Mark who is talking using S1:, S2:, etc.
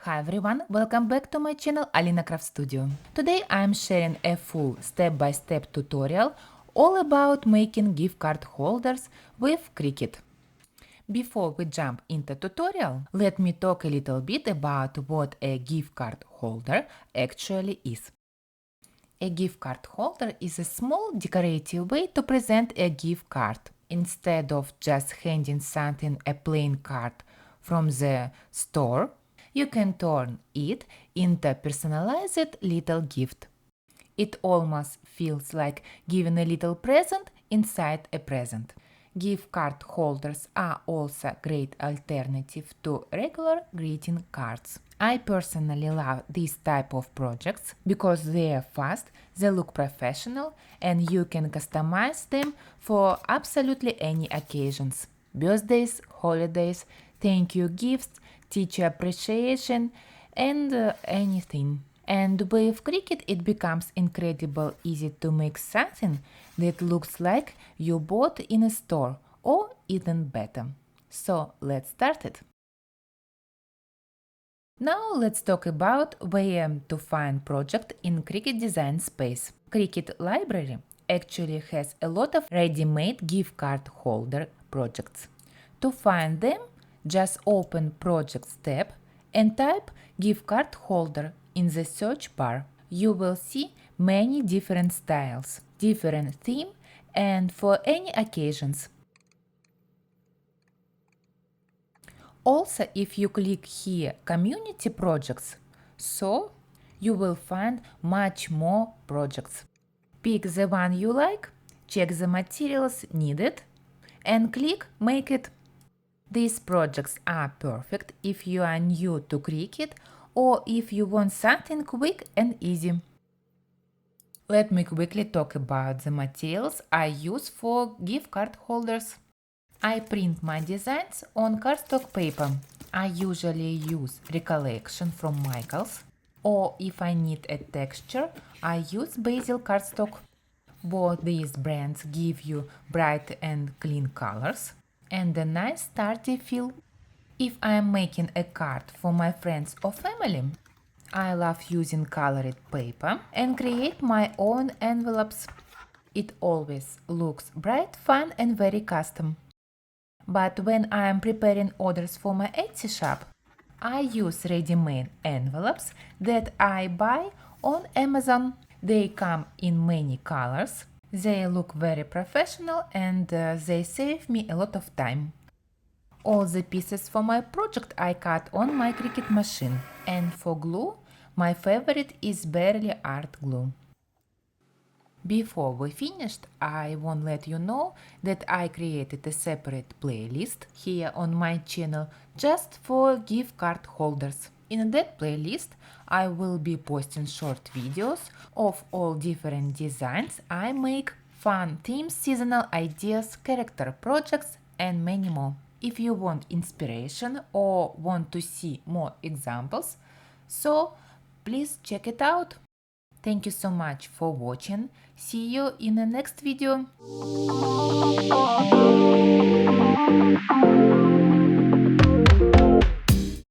S1: Hi everyone, welcome back to my channel Alina Craft Studio. Today I am sharing a full step-by-step tutorial all about making gift card holders with Cricut. Before we jump into tutorial, let me talk a little bit about what a gift card holder actually is. A gift card holder is a small decorative way to present a gift card. Instead of just handing something a plain card from the store, you can turn it into a personalized little gift. It almost feels like giving a little present inside a present. Gift card holders are also a great alternative to regular greeting cards. I personally love this type of projects because they are fast, they look professional, and you can customize them for absolutely any occasions. Birthdays, holidays, thank you gifts, teacher appreciation, and anything. And with Cricut it becomes incredibly easy to make something that looks like you bought in a store, or even better. So let's start it. Now let's talk about where to find project in Cricut Design Space. Cricut Library actually has a lot of ready-made gift card holder projects. To find them, just open Projects tab and type gift card holder in the search bar. You will see many different styles, different theme, and for any occasions. Also, if you click here Community Projects, so you will find much more projects. Pick the one you like, check the materials needed, and click Make It. These projects are perfect if you are new to Cricut or if you want something quick and easy. Let me quickly talk about the materials I use for gift card holders. I print my designs on cardstock paper. I usually use Recollection from Michaels, or if I need a texture, I use Basil cardstock. Both these brands give you bright and clean colors and a nice sturdy feel. If I am making a card for my friends or family, I love using colored paper and create my own envelopes. It always looks bright, fun and very custom. But when I am preparing orders for my Etsy shop, I use ready-made envelopes that I buy on Amazon. They come in many colors, they look very professional, and they save me a lot of time. All the pieces for my project I cut on my Cricut machine, and for glue, my favorite is Barely Art glue. Before we finished, I want to let you know that I created a separate playlist here on my channel just for gift card holders. In that playlist, I will be posting short videos of all different designs I make, fun themes, seasonal ideas, character projects, and many more. If you want inspiration or want to see more examples, so please check it out. Thank you so much for watching. See you in the next video.